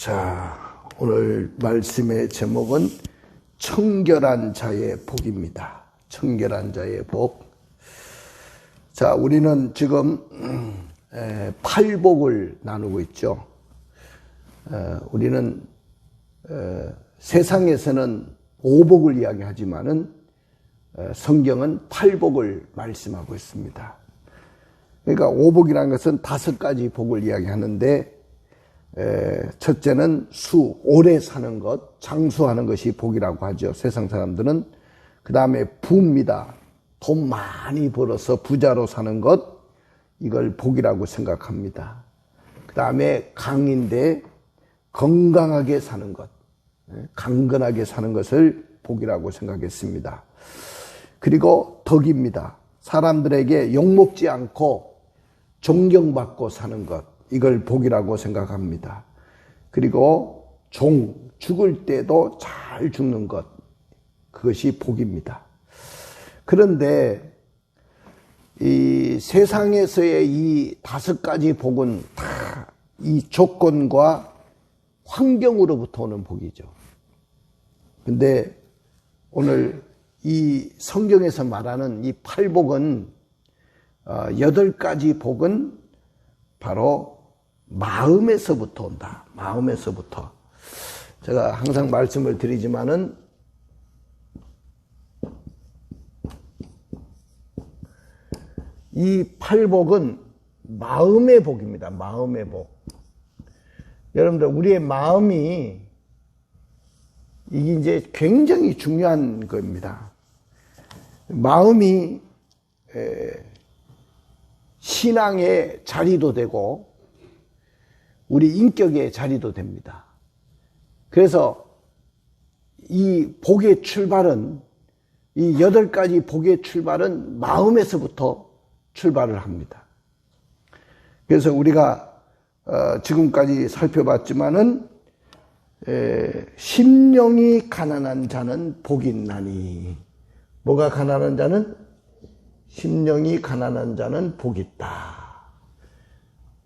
자, 오늘 말씀의 제목은 청결한 자의 복입니다. 청결한 자의 복. 자, 우리는 지금 팔복을 나누고 있죠. 우리는 세상에서는 오복을 이야기하지만은 성경은 팔복을 말씀하고 있습니다. 그러니까 오복이라는 것은 5가지 복을 이야기하는데, 첫째는 오래 사는 것, 장수하는 것이 복이라고 하죠. 세상 사람들은. 그 다음에 부입니다. 돈 많이 벌어서 부자로 사는 것, 이걸 복이라고 생각합니다. 그 다음에 강인데 건강하게 사는 것, 강건하게 사는 것을 복이라고 생각했습니다. 그리고 덕입니다. 사람들에게 욕먹지 않고 존경받고 사는 것, 이걸 복이라고 생각합니다. 그리고 죽을 때도 잘 죽는 것, 그것이 복입니다. 그런데 이 세상에서의 이 5가지 복은 다 이 조건과 환경으로부터 오는 복이죠. 근데 오늘 이 성경에서 말하는 이 8복은 8가지 복은 바로 마음에서부터 온다. 마음에서부터. 제가 항상 말씀을 드리지만은 이 8복은 마음의 복입니다. 마음의 복. 여러분들, 우리의 마음이 이게 이제 굉장히 중요한 겁니다. 마음이 신앙의 자리도 되고 우리 인격의 자리도 됩니다. 그래서 이 복의 출발은, 이 8가지 복의 출발은 마음에서부터 출발을 합니다. 그래서 우리가 지금까지 살펴봤지만은 심령이 가난한 자는 복이 있나니. 뭐가 가난한 자는? 심령이 가난한 자는 복이 있다.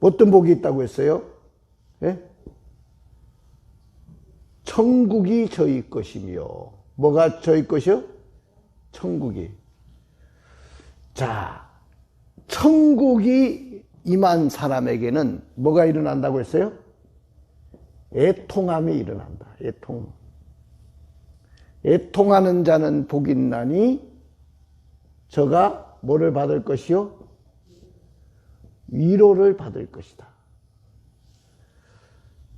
어떤 복이 있다고 했어요? 예? 천국이 저희 것이며. 뭐가 저희 것이요? 천국이. 자, 천국이 임한 사람에게는 뭐가 일어난다고 했어요? 애통함이 일어난다. 애통. 애통하는 자는 복이 있나니 저가 뭐를 받을 것이요? 위로를 받을 것이다.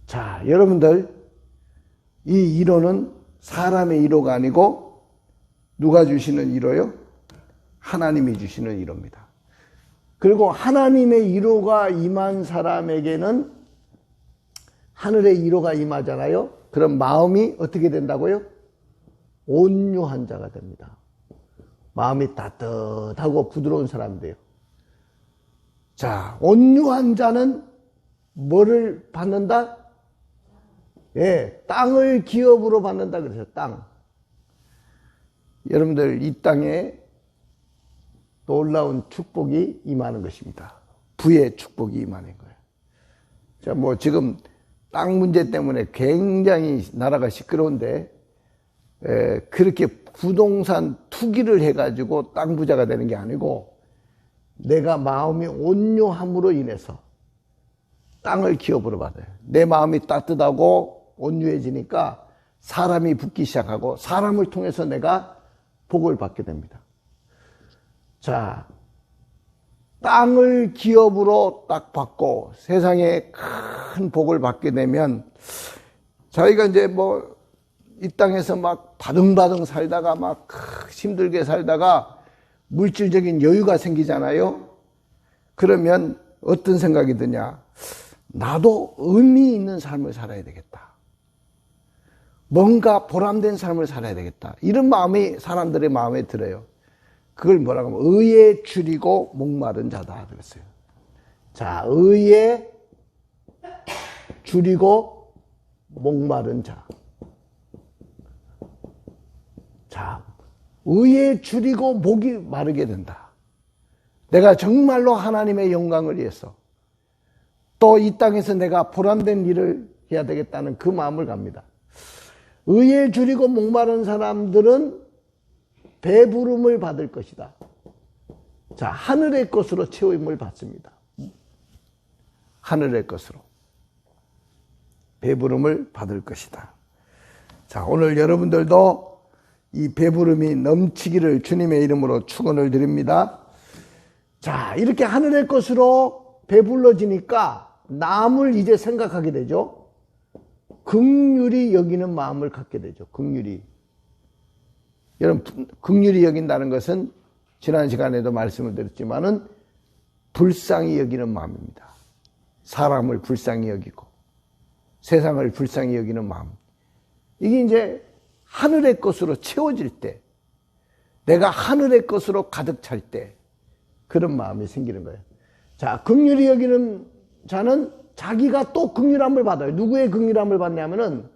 자, 여러분들, 이 위로는 사람의 위로가 아니고 누가 주시는 위로요? 하나님이 주시는 위로입니다. 그리고 하나님의 위로가 임한 사람에게는 하늘의 위로가 임하잖아요. 그럼 마음이 어떻게 된다고요? 온유한 자가 됩니다. 마음이 따뜻하고 부드러운 사람이 돼요. 자, 온유한 자는 뭐를 받는다? 예, 땅을 기업으로 받는다 그래서 땅. 여러분들, 이 땅에 놀라운 축복이 임하는 것입니다. 부의 축복이 임하는 거예요. 자, 뭐 지금 땅 문제 때문에 굉장히 나라가 시끄러운데, 그렇게 부동산 투기를 해가지고 땅 부자가 되는 게 아니고, 내가 마음이 온유함으로 인해서 땅을 기업으로 받아요. 내 마음이 따뜻하고 온유해지니까 사람이 붙기 시작하고, 사람을 통해서 내가 복을 받게 됩니다. 자, 땅을 기업으로 딱 받고 세상에 큰 복을 받게 되면, 자기가 이제 뭐 이 땅에서 막 바등바등 살다가 막 힘들게 살다가 물질적인 여유가 생기잖아요. 그러면 어떤 생각이 드냐? 나도 의미 있는 삶을 살아야 되겠다. 뭔가 보람된 삶을 살아야 되겠다. 이런 마음이 사람들의 마음에 들어요. 그걸 뭐라고 하면 의에 줄이고 목마른 자다 그랬어요. 자, 의에 줄이고 목마른 자. 자, 의에 줄이고 목이 마르게 된다. 내가 정말로 하나님의 영광을 위해서 또 이 땅에서 내가 보람된 일을 해야 되겠다는 그 마음을 갑니다. 의에 줄이고 목마른 사람들은 배부름을 받을 것이다. 자, 하늘의 것으로 채움을 받습니다. 하늘의 것으로 배부름을 받을 것이다. 자, 오늘 여러분들도 이 배부름이 넘치기를 주님의 이름으로 축원을 드립니다. 자, 이렇게 하늘의 것으로 배불러지니까 남을 이제 생각하게 되죠. 긍휼히 여기는 마음을 갖게 되죠. 긍휼히. 여러분, 긍휼히 여긴다는 것은 지난 시간에도 말씀을 드렸지만은 불쌍히 여기는 마음입니다. 사람을 불쌍히 여기고 세상을 불쌍히 여기는 마음. 이게 이제 하늘의 것으로 채워질 때, 내가 하늘의 것으로 가득 찰 때 그런 마음이 생기는 거예요. 자, 긍휼히 여기는 자는 자기가 또 긍휼함을 받아요. 누구의 긍휼함을 받냐면은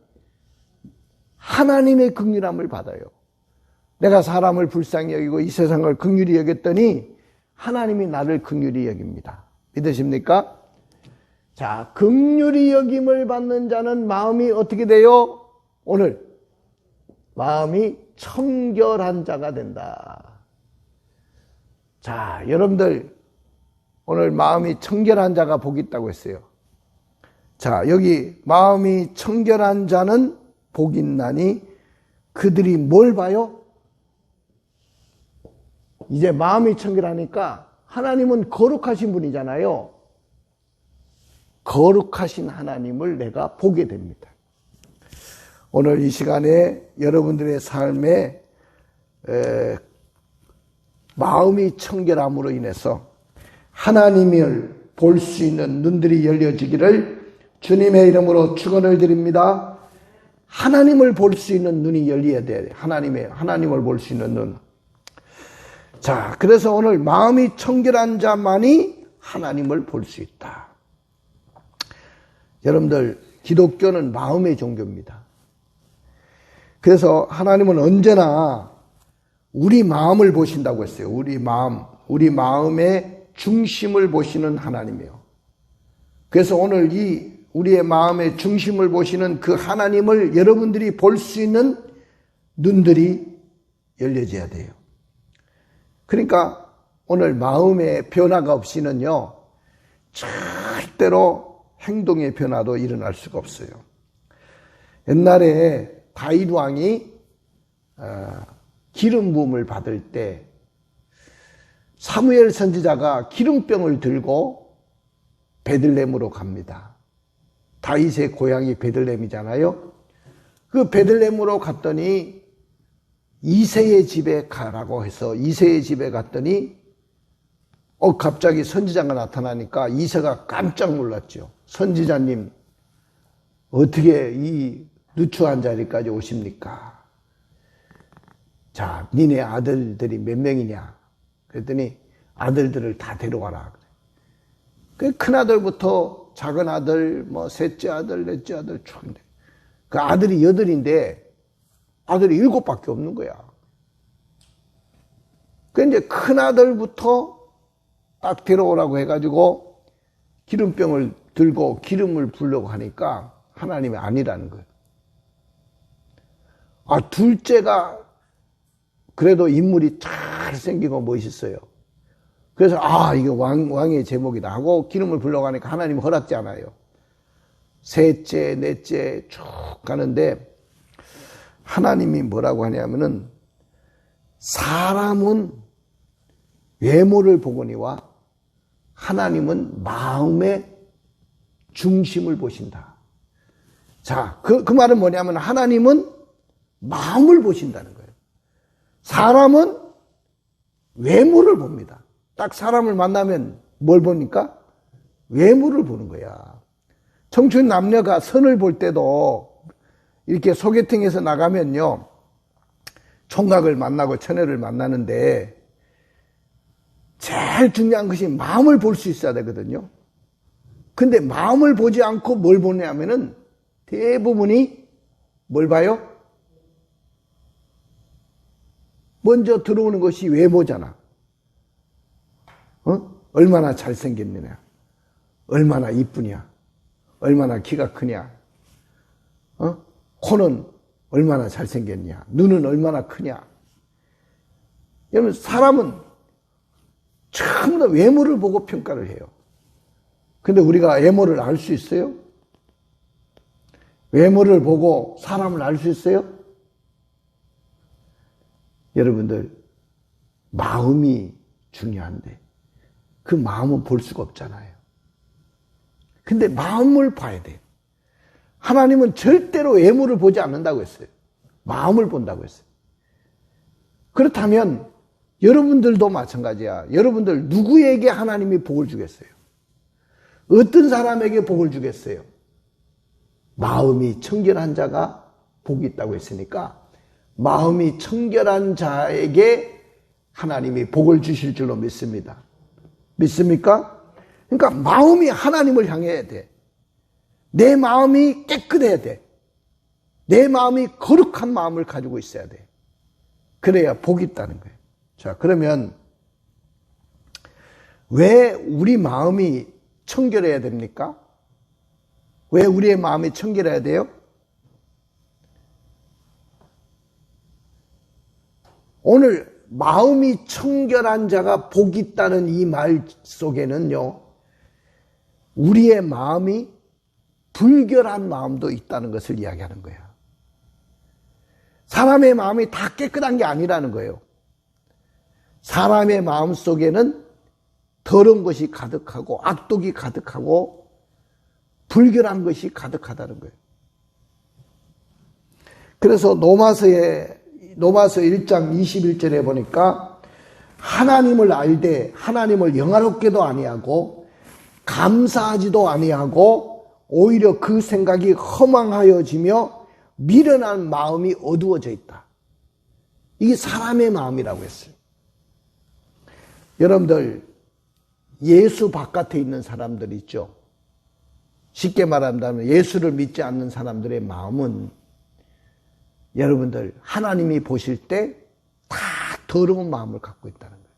하나님의 긍휼함을 받아요. 내가 사람을 불쌍히 여기고 이 세상을 긍휼히 여겼더니 하나님이 나를 긍휼히 여깁니다. 믿으십니까? 자, 긍휼히 여김을 받는 자는 마음이 어떻게 돼요? 오늘 마음이 청결한 자가 된다. 자, 여러분들 오늘 마음이 청결한 자가 복이 있다고 했어요. 자, 여기 마음이 청결한 자는 복이 있나니 그들이 뭘 봐요? 이제 마음이 청결하니까 하나님은 거룩하신 분이잖아요. 거룩하신 하나님을 내가 보게 됩니다. 오늘 이 시간에 여러분들의 삶에 마음이 청결함으로 인해서 하나님을 볼 수 있는 눈들이 열려지기를 주님의 이름으로 축원을 드립니다. 하나님을 볼 수 있는 눈이 열려야 돼요. 하나님을 볼 수 있는 눈. 자, 그래서 오늘 마음이 청결한 자만이 하나님을 볼 수 있다. 여러분들, 기독교는 마음의 종교입니다. 그래서 하나님은 언제나 우리 마음을 보신다고 했어요. 우리 마음의 중심을 보시는 하나님이에요. 그래서 오늘 우리의 마음의 중심을 보시는 그 하나님을 여러분들이 볼 수 있는 눈들이 열려져야 돼요. 그러니까 오늘 마음의 변화가 없이는요, 절대로 행동의 변화도 일어날 수가 없어요. 옛날에 다윗 왕이 기름 부음을 받을 때 사무엘 선지자가 기름병을 들고 베들레헴으로 갑니다. 다윗의 고향이 베들레헴이잖아요. 그 베들레헴으로 갔더니 이새의 집에 가라고 해서 이새의 집에 갔더니 갑자기 선지자가 나타나니까 이새가 깜짝 놀랐죠. 선지자님, 어떻게 이 누추한 자리까지 오십니까? 자, 니네 아들들이 몇 명이냐? 그랬더니 아들들을 다 데려와라. 그 큰아들부터 작은 아들, 셋째 아들, 넷째 아들 쭉. 그 아들이 8인데 아들이 7밖에 없는 거야. 그 이제 큰아들부터 딱 데려오라고 해가지고 기름병을 들고 기름을 부으려고 하니까 하나님이 아니라는 거예요. 둘째가 그래도 인물이 잘생기고 멋있어요. 그래서 이게 왕의 제목이다 하고 기름을 부으려고 하니까 하나님이 허락지 않아요. 셋째, 넷째 쭉 가는데 하나님이 뭐라고 하냐면은 사람은 외모를 보거니와 하나님은 마음의 중심을 보신다. 자, 그 말은 뭐냐면 하나님은 마음을 보신다는 거예요. 사람은 외모를 봅니다. 딱 사람을 만나면 뭘 봅니까? 외모를 보는 거야. 청춘 남녀가 선을 볼 때도 이렇게 소개팅에서 나가면요, 총각을 만나고 처녀를 만나는데 제일 중요한 것이 마음을 볼 수 있어야 되거든요. 근데 마음을 보지 않고 뭘 보냐면은 대부분이 뭘 봐요? 먼저 들어오는 것이 외모잖아. 얼마나 잘생겼느냐, 얼마나 이쁘냐, 얼마나 키가 크냐, 코는 얼마나 잘생겼냐, 눈은 얼마나 크냐. 여러분, 사람은 전부 다 외모를 보고 평가를 해요. 근데 우리가 외모를 알 수 있어요? 외모를 보고 사람을 알 수 있어요? 여러분들, 마음이 중요한데 그 마음은 볼 수가 없잖아요. 근데 마음을 봐야 돼요. 하나님은 절대로 외모를 보지 않는다고 했어요. 마음을 본다고 했어요. 그렇다면 여러분들도 마찬가지야. 여러분들 누구에게 하나님이 복을 주겠어요? 어떤 사람에게 복을 주겠어요? 마음이 청결한 자가 복이 있다고 했으니까 마음이 청결한 자에게 하나님이 복을 주실 줄로 믿습니다. 믿습니까? 그러니까 마음이 하나님을 향해야 돼. 내 마음이 깨끗해야 돼. 내 마음이 거룩한 마음을 가지고 있어야 돼. 그래야 복이 있다는 거예요. 자, 그러면 왜 우리 마음이 청결해야 됩니까? 왜 우리의 마음이 청결해야 돼요? 오늘 마음이 청결한 자가 복이 있다는 이 말 속에는요, 우리의 마음이 불결한 마음도 있다는 것을 이야기하는 거예요. 사람의 마음이 다 깨끗한 게 아니라는 거예요. 사람의 마음 속에는 더러운 것이 가득하고 악독이 가득하고 불결한 것이 가득하다는 거예요. 그래서 로마서 1장 21절에 보니까 하나님을 알되 하나님을 영화롭게도 아니하고 감사하지도 아니하고 오히려 그 생각이 허망하여지며 미련한 마음이 어두워져 있다. 이게 사람의 마음이라고 했어요. 여러분들, 예수 바깥에 있는 사람들 있죠. 쉽게 말한다면 예수를 믿지 않는 사람들의 마음은 여러분들 하나님이 보실 때 다 더러운 마음을 갖고 있다는 거예요.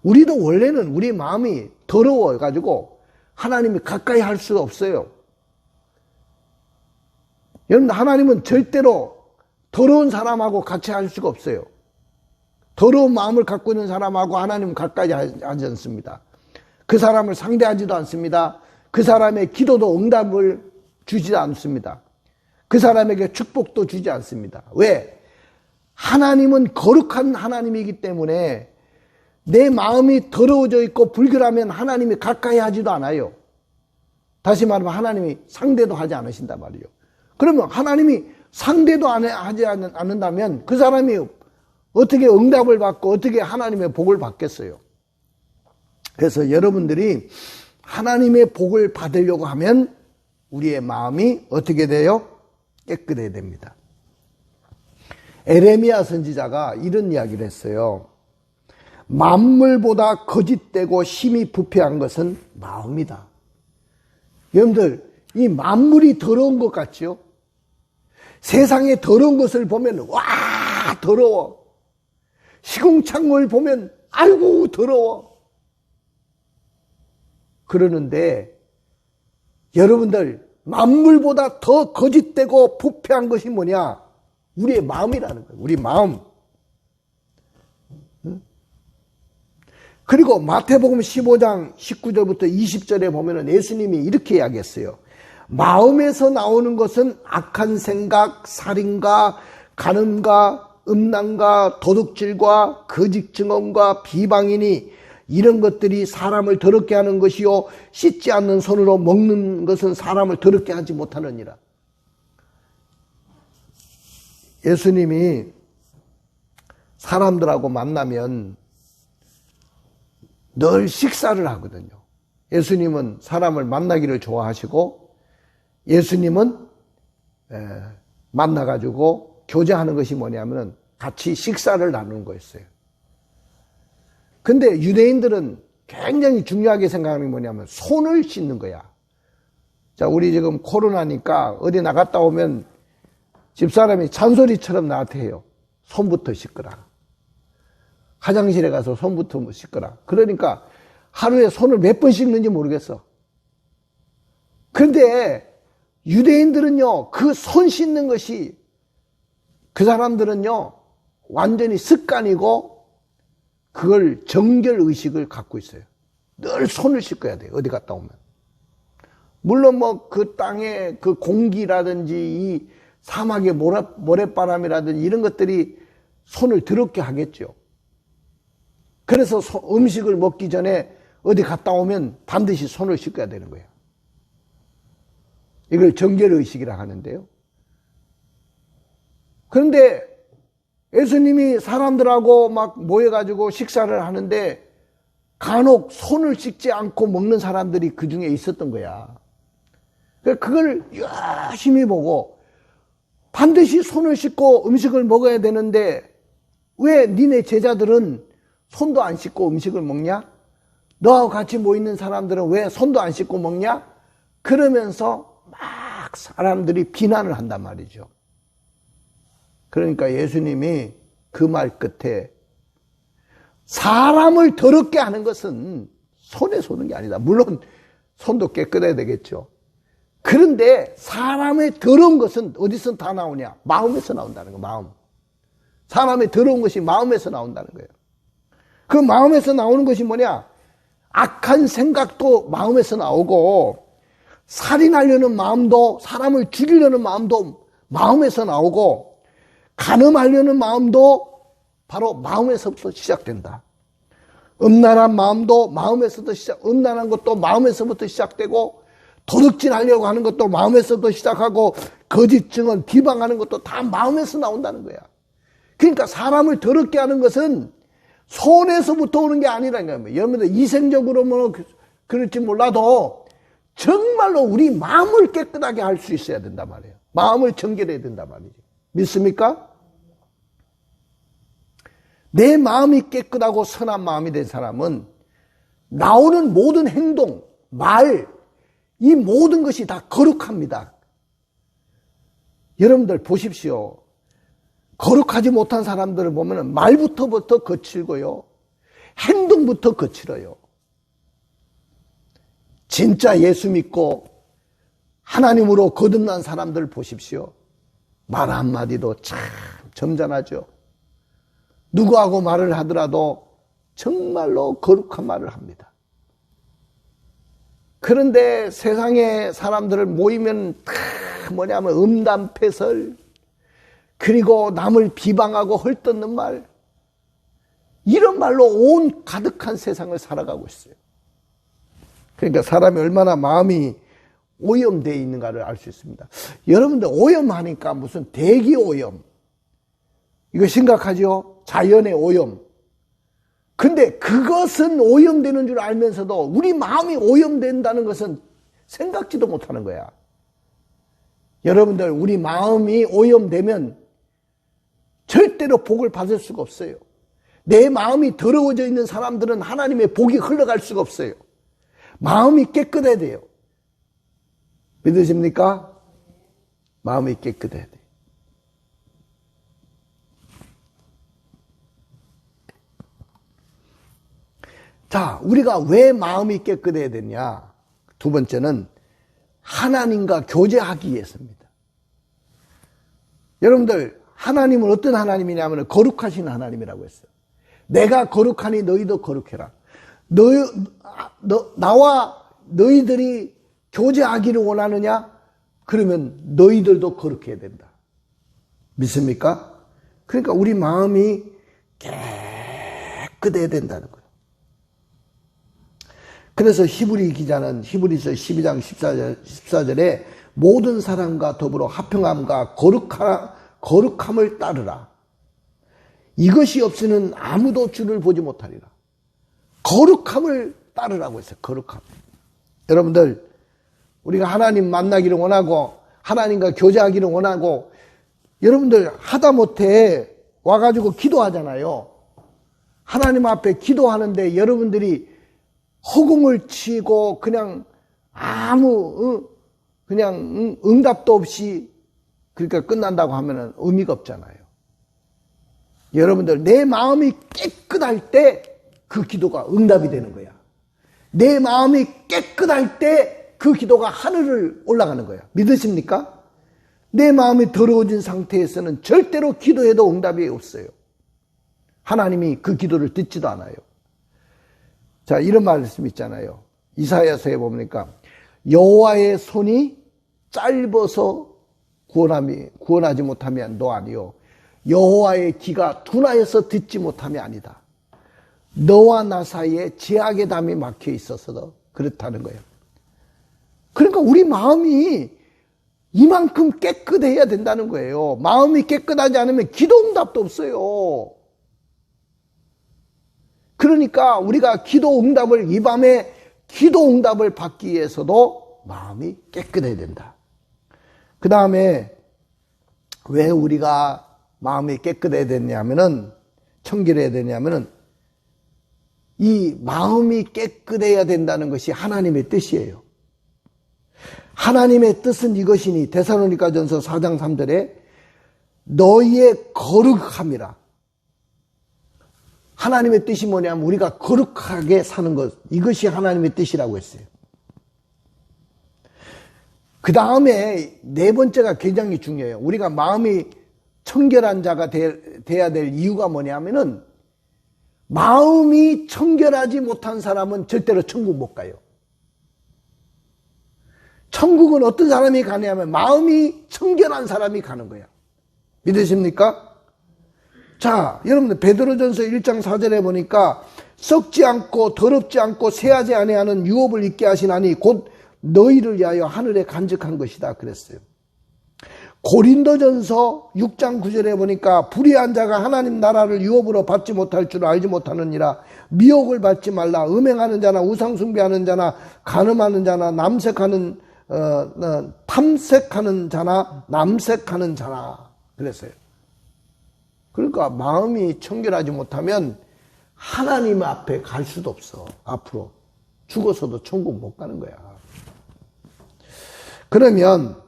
우리도 원래는 우리 마음이 더러워가지고 하나님이 가까이 할 수가 없어요. 여러분, 하나님은 절대로 더러운 사람하고 같이 할 수가 없어요. 더러운 마음을 갖고 있는 사람하고 하나님은 가까이 하지 않습니다. 그 사람을 상대하지도 않습니다. 그 사람의 기도도 응답을 주지 않습니다. 그 사람에게 축복도 주지 않습니다. 왜? 하나님은 거룩한 하나님이기 때문에 내 마음이 더러워져 있고 불결하면 하나님이 가까이 하지도 않아요. 다시 말하면 하나님이 상대도 하지 않으신단 말이에요. 그러면 하나님이 상대도 하지 않는다면 그 사람이 어떻게 응답을 받고 어떻게 하나님의 복을 받겠어요? 그래서 여러분들이 하나님의 복을 받으려고 하면 우리의 마음이 어떻게 돼요? 깨끗해야 됩니다. 에레미야 선지자가 이런 이야기를 했어요. 만물보다 거짓되고 심히 부패한 것은 마음이다. 여러분들, 이 만물이 더러운 것 같죠? 세상에 더러운 것을 보면 와, 더러워. 시궁창을 보면 아이고 더러워. 그러는데 여러분들, 만물보다 더 거짓되고 부패한 것이 뭐냐? 우리의 마음이라는 거예요. 우리 마음. 그리고 마태복음 15장 19절부터 20절에 보면 예수님이 이렇게 이야기했어요. 마음에서 나오는 것은 악한 생각, 살인과 간음과 음란과 도둑질과 거짓 증언과 비방이니 이런 것들이 사람을 더럽게 하는 것이요 씻지 않는 손으로 먹는 것은 사람을 더럽게 하지 못하느니라. 예수님이 사람들하고 만나면 늘 식사를 하거든요. 예수님은 사람을 만나기를 좋아하시고 예수님은 만나가지고 교제하는 것이 뭐냐면 같이 식사를 나누는 거였어요. 근데 유대인들은 굉장히 중요하게 생각하는 게 뭐냐면 손을 씻는 거야. 자, 우리 지금 코로나니까 어디 나갔다 오면 집사람이 잔소리처럼 나한테 해요. 손부터 씻거라. 화장실에 가서 손부터 씻거라. 그러니까 하루에 손을 몇 번 씻는지 모르겠어. 근데 유대인들은요, 그 손 씻는 것이 그 사람들은요, 완전히 습관이고 그걸 정결 의식을 갖고 있어요. 늘 손을 씻어야 돼요. 어디 갔다 오면. 물론 뭐 그 땅의 그 공기라든지 이 사막의 모래바람이라든지 이런 것들이 손을 더럽게 하겠죠. 그래서 음식을 먹기 전에 어디 갔다 오면 반드시 손을 씻어야 되는 거예요. 이걸 정결의식이라 하는데요. 그런데 예수님이 사람들하고 막 모여가지고 식사를 하는데 간혹 손을 씻지 않고 먹는 사람들이 그 중에 있었던 거야. 그걸 열심히 보고 반드시 손을 씻고 음식을 먹어야 되는데 왜 니네 제자들은 손도 안 씻고 음식을 먹냐? 너하고 같이 모이는 사람들은 왜 손도 안 씻고 먹냐? 그러면서 막 사람들이 비난을 한단 말이죠. 그러니까 예수님이 그 말 끝에 사람을 더럽게 하는 것은 손에 쏘는 게 아니다. 물론 손도 깨끗해야 되겠죠. 그런데 사람의 더러운 것은 어디서 다 나오냐? 마음에서 나온다는 거예요. 마음. 사람의 더러운 것이 마음에서 나온다는 거예요. 그 마음에서 나오는 것이 뭐냐? 악한 생각도 마음에서 나오고 살인하려는 마음도 사람을 죽이려는 마음도 마음에서 나오고 간음하려는 마음도 바로 마음에서부터 시작된다. 음란한 마음도 마음에서부터 음란한 것도 마음에서부터 시작되고 도둑질하려고 하는 것도 마음에서부터 시작하고 거짓 증언 비방하는 것도 다 마음에서 나온다는 거야. 그러니까 사람을 더럽게 하는 것은 손에서부터 오는 게 아니라는 거예요. 여러분들 이생적으로는 그럴지 몰라도 정말로 우리 마음을 깨끗하게 할 수 있어야 된단 말이에요. 마음을 정결해야 된단 말이죠. 믿습니까? 내 마음이 깨끗하고 선한 마음이 된 사람은 나오는 모든 행동, 말, 이 모든 것이 다 거룩합니다. 여러분들 보십시오. 거룩하지 못한 사람들을 보면 말부터 거칠고요. 행동부터 거칠어요. 진짜 예수 믿고 하나님으로 거듭난 사람들 보십시오. 말 한마디도 참 점잖하죠. 누구하고 말을 하더라도 정말로 거룩한 말을 합니다. 그런데 세상에 사람들을 모이면 다 뭐냐면 음담패설, 그리고 남을 비방하고 헐뜯는 말, 이런 말로 온 가득한 세상을 살아가고 있어요. 그러니까 사람이 얼마나 마음이 오염되어 있는가를 알 수 있습니다. 여러분들 오염하니까 무슨 대기 오염, 이거 심각하죠? 자연의 오염. 근데 그것은 오염되는 줄 알면서도 우리 마음이 오염된다는 것은 생각지도 못하는 거야. 여러분들 우리 마음이 오염되면 절대로 복을 받을 수가 없어요. 내 마음이 더러워져 있는 사람들은 하나님의 복이 흘러갈 수가 없어요. 마음이 깨끗해야 돼요. 믿으십니까? 마음이 깨끗해야 돼요. 자, 우리가 왜 마음이 깨끗해야 되냐? 두 번째는 하나님과 교제하기 위해서입니다. 여러분들, 하나님은 어떤 하나님이냐면 거룩하신 하나님이라고 했어요. 내가 거룩하니 너희도 거룩해라. 나와 너희들이 교제하기를 원하느냐? 그러면 너희들도 거룩해야 된다. 믿습니까? 그러니까 우리 마음이 깨끗해야 된다는 거예요. 그래서 히브리 기자는 히브리서 12장 14절에 모든 사람과 더불어 화평함과 거룩함을 따르라. 이것이 없이는 아무도 주를 보지 못하리라. 거룩함을 따르라고 했어요. 거룩함. 여러분들, 우리가 하나님 만나기를 원하고 하나님과 교제하기를 원하고, 여러분들 하다못해 와가지고 기도하잖아요. 하나님 앞에 기도하는데 여러분들이 허공을 치고 그냥 그냥 응답도 없이 그러니까 끝난다고 하면은 의미가 없잖아요. 여러분들 내 마음이 깨끗할 때 그 기도가 응답이 되는 거야. 내 마음이 깨끗할 때 그 기도가 하늘을 올라가는 거예요. 믿으십니까? 내 마음이 더러워진 상태에서는 절대로 기도해도 응답이 없어요. 하나님이 그 기도를 듣지도 않아요. 자, 이런 말씀 있잖아요. 이사야서에 보니까 여호와의 손이 짧아서 구원하지 못하면 너 아니요, 여호와의 귀가 둔하여서 듣지 못함이 아니다. 너와 나 사이에 제약의 담이 막혀 있어서 그렇다는 거예요. 그러니까 우리 마음이 이만큼 깨끗해야 된다는 거예요. 마음이 깨끗하지 않으면 기도 응답도 없어요. 그러니까 우리가 기도 응답을, 이 밤에 기도 응답을 받기 위해서도 마음이 깨끗해야 된다. 그 다음에 왜 우리가 마음이 깨끗해야 되냐면은, 청결해야 되냐면은, 이 마음이 깨끗해야 된다는 것이 하나님의 뜻이에요. 하나님의 뜻은 이것이니, 데살로니가전서 4장 3절에 너희의 거룩함이라. 하나님의 뜻이 뭐냐면 우리가 거룩하게 사는 것, 이것이 하나님의 뜻이라고 했어요. 그 다음에 네 번째가 굉장히 중요해요. 우리가 마음이 청결한 자가 돼야 될 이유가 뭐냐면은, 마음이 청결하지 못한 사람은 절대로 천국 못 가요. 천국은 어떤 사람이 가냐면 마음이 청결한 사람이 가는 거야. 믿으십니까? 자, 여러분들 베드로전서 1장 4절에 보니까 썩지 않고 더럽지 않고 새하지 아니하는 유업을 있게 하시나니 곧 너희를 위하여 하늘에 간직한 것이다 그랬어요. 고린도전서 6장 9절에 보니까 불의한 자가 하나님 나라를 유업으로 받지 못할 줄 알지 못하느니라. 미혹을 받지 말라. 음행하는 자나 우상 숭배하는 자나 간음하는 자나 탐색하는 자나 남색하는 자나 그랬어요. 그러니까 마음이 청결하지 못하면 하나님 앞에 갈 수도 없어. 앞으로 죽어서도 천국 못 가는 거야. 그러면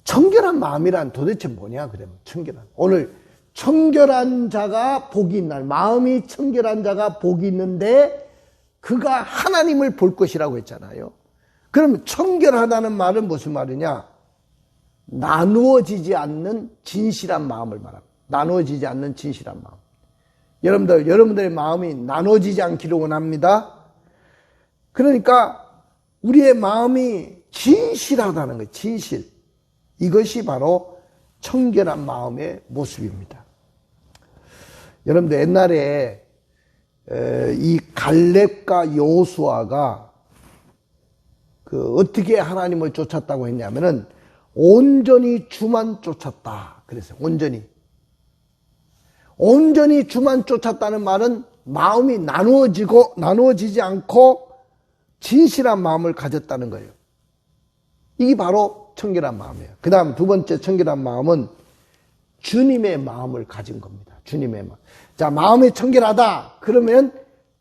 청결한 마음이란 도대체 뭐냐? 그러면 청결한, 오늘 청결한 자가 복이 있나니, 마음이 청결한 자가 복이 있는데 그가 하나님을 볼 것이라고 했잖아요. 그럼 청결하다는 말은 무슨 말이냐? 나누어지지 않는 진실한 마음을 말합니다. 나누어지지 않는 진실한 마음. 여러분들의 마음이 나누어지지 않기를 원합니다. 그러니까 우리의 마음이 진실하다는 거예요. 진실. 이것이 바로 청결한 마음의 모습입니다. 여러분들 옛날에 이 갈렙과 여호수아가 어떻게 하나님을 쫓았다고 했냐면은 온전히 주만 쫓았다 그랬어요. 온전히 주만 쫓았다는 말은 마음이 나누어지지 않고 진실한 마음을 가졌다는 거예요. 이게 바로 청결한 마음이에요. 그 다음 두 번째 청결한 마음은 주님의 마음을 가진 겁니다. 주님의 마음. 자, 마음이 청결하다 그러면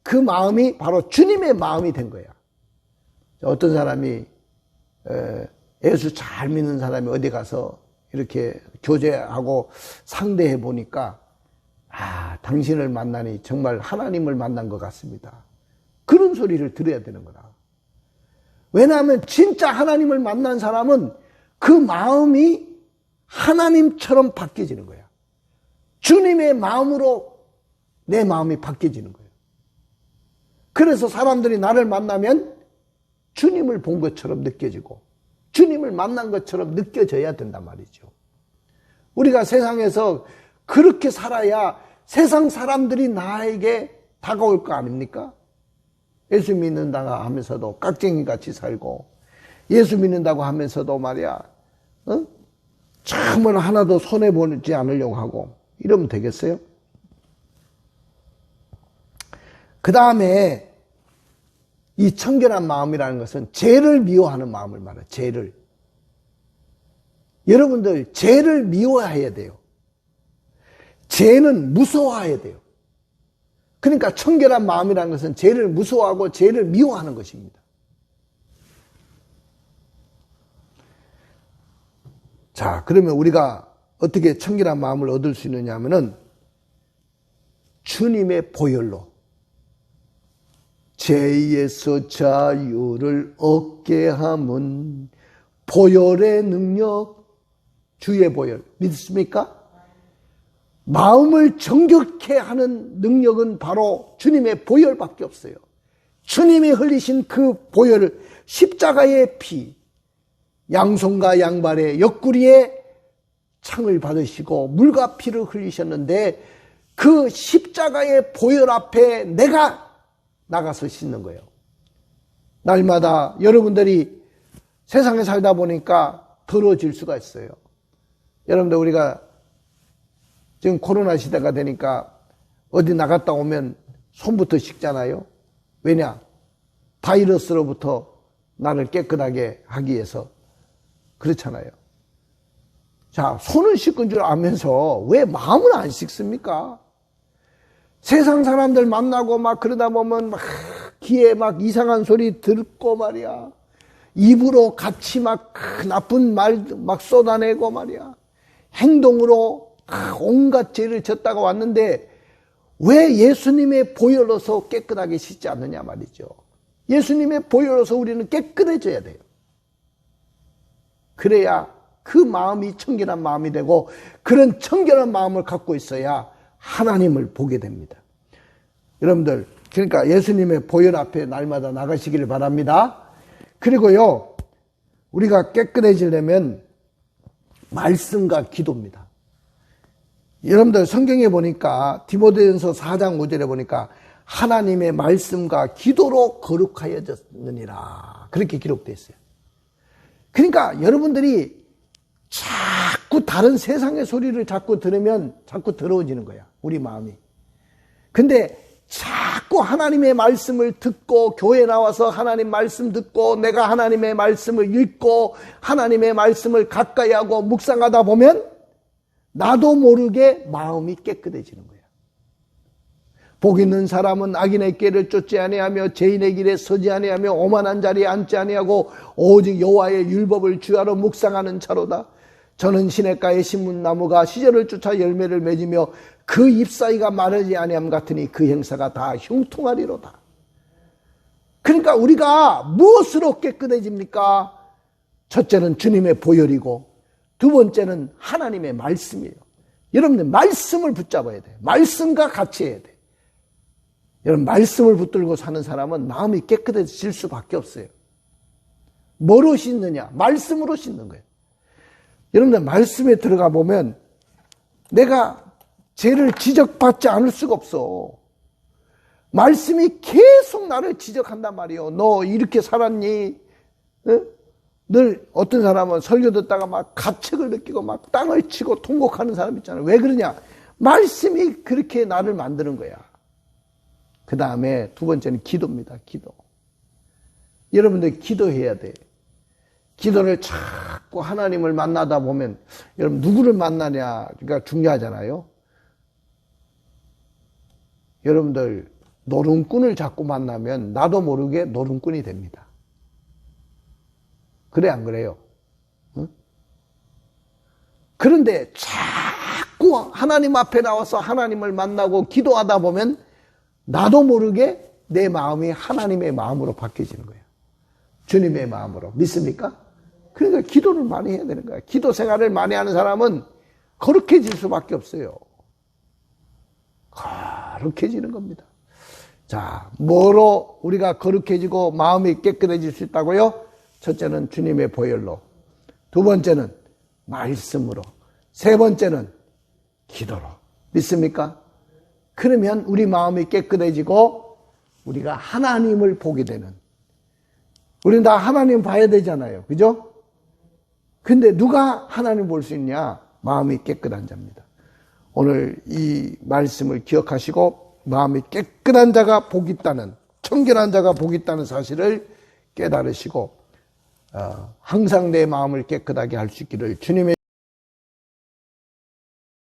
그 마음이 바로 주님의 마음이 된 거야. 어떤 사람이 예수 잘 믿는 사람이 어디 가서 이렇게 교제하고 상대해 보니까, 아, 당신을 만나니 정말 하나님을 만난 것 같습니다. 그런 소리를 들어야 되는 거다. 왜냐하면 진짜 하나님을 만난 사람은 그 마음이 하나님처럼 바뀌어지는 거야. 주님의 마음으로 내 마음이 바뀌어지는 거예요. 그래서 사람들이 나를 만나면 주님을 본 것처럼 느껴지고 주님을 만난 것처럼 느껴져야 된단 말이죠. 우리가 세상에서 그렇게 살아야 세상 사람들이 나에게 다가올 거 아닙니까? 예수 믿는다고 하면서도 깍쟁이같이 살고, 예수 믿는다고 하면서도 말이야, 참을 하나도 손해보지 않으려고 하고, 이러면 되겠어요? 그 다음에 이 청결한 마음이라는 것은 죄를 미워하는 마음을 말해요. 죄를. 여러분들 죄를 미워해야 돼요. 죄는 무서워해야 돼요. 그러니까 청결한 마음이라는 것은 죄를 무서워하고 죄를 미워하는 것입니다. 자, 그러면 우리가 어떻게 청결한 마음을 얻을 수 있느냐 하면은 주님의 보혈로, 죄에서 자유를 얻게 함은 보혈의 능력, 주의 보혈. 믿습니까? 마음을 정결케 하는 능력은 바로 주님의 보혈밖에 없어요. 주님이 흘리신 그 보혈을 십자가의 피, 양손과 양발의 옆구리에 창을 받으시고 물과 피를 흘리셨는데 그 십자가의 보혈 앞에 내가 나가서 씻는 거예요. 날마다 여러분들이 세상에 살다 보니까 더러워질 수가 있어요. 여러분들 우리가 지금 코로나 시대가 되니까 어디 나갔다 오면 손부터 씻잖아요. 왜냐? 바이러스로부터 나를 깨끗하게 하기 위해서 그렇잖아요. 자, 손을 씻은 줄 알면서 왜 마음을 안 씻습니까? 세상 사람들 만나고 막 그러다 보면 막 귀에 막 이상한 소리 듣고 말이야. 입으로 같이 막 나쁜 말 막 쏟아내고 말이야. 행동으로 온갖 죄를 졌다가 왔는데 왜 예수님의 보혈로서 깨끗하게 씻지 않느냐 말이죠. 예수님의 보혈로서 우리는 깨끗해져야 돼요. 그래야 그 마음이 청결한 마음이 되고 그런 청결한 마음을 갖고 있어야 하나님을 보게 됩니다. 여러분들 그러니까 예수님의 보혈 앞에 날마다 나가시기를 바랍니다. 그리고요 우리가 깨끗해지려면 말씀과 기도입니다. 여러분들 성경에 보니까 디모데전서 4장 5절에 보니까 하나님의 말씀과 기도로 거룩하여졌느니라 그렇게 기록되어 있어요. 그러니까 여러분들이 자꾸 다른 세상의 소리를 자꾸 들으면 자꾸 더러워지는 거야 우리 마음이. 근데 자꾸 하나님의 말씀을 듣고 교회 나와서 하나님 말씀 듣고 내가 하나님의 말씀을 읽고 하나님의 말씀을 가까이 하고 묵상하다 보면 나도 모르게 마음이 깨끗해지는 거야. 복 있는 사람은 악인의 길을 쫓지 아니하며 죄인의 길에 서지 아니하며 오만한 자리에 앉지 아니하고 오직 여호와의 율법을 주야로 묵상하는 자로다. 저는 시냇가의 신문나무가 시절을 쫓아 열매를 맺으며 그 잎사이가 마르지 아니함 같으니 그 행사가 다 형통하리로다. 그러니까 우리가 무엇으로 깨끗해집니까? 첫째는 주님의 보혈이고 두 번째는 하나님의 말씀이에요. 여러분들 말씀을 붙잡아야 돼요. 말씀과 같이 해야 돼요. 여러분 말씀을 붙들고 사는 사람은 마음이 깨끗해질 수밖에 없어요. 뭐로 씻느냐? 말씀으로 씻는 거예요. 여러분들 말씀에 들어가 보면 내가 죄를 지적받지 않을 수가 없어. 말씀이 계속 나를 지적한단 말이에요. 너 이렇게 살았니? 어? 늘 어떤 사람은 설교 듣다가 막 가책을 느끼고 막 땅을 치고 통곡하는 사람 있잖아요. 왜 그러냐? 말씀이 그렇게 나를 만드는 거야. 그 다음에 두 번째는 기도입니다. 기도. 여러분들 기도해야 돼. 기도를 자꾸 하나님을 만나다 보면 여러분 누구를 만나냐가 중요하잖아요. 여러분들 노름꾼을 자꾸 만나면 나도 모르게 노름꾼이 됩니다. 그래 안 그래요? 응? 그런데 자꾸 하나님 앞에 나와서 하나님을 만나고 기도하다 보면 나도 모르게 내 마음이 하나님의 마음으로 바뀌어지는 거예요. 주님의 마음으로. 믿습니까? 그러니까 기도를 많이 해야 되는 거예요. 기도 생활을 많이 하는 사람은 거룩해질 수밖에 없어요. 거룩해지는 겁니다. 자, 뭐로 우리가 거룩해지고 마음이 깨끗해질 수 있다고요? 첫째는 주님의 보혈로, 두 번째는 말씀으로, 세 번째는 기도로. 믿습니까? 그러면 우리 마음이 깨끗해지고 우리가 하나님을 보게 되는. 우리는 다 하나님 봐야 되잖아요. 그죠? 근데 누가 하나님 볼 수 있냐? 마음이 깨끗한 자입니다. 오늘 이 말씀을 기억하시고 마음이 깨끗한 자가 복 있다는, 청결한 자가 복 있다는 사실을 깨달으시고 항상 내 마음을 깨끗하게 할 수 있기를 주님의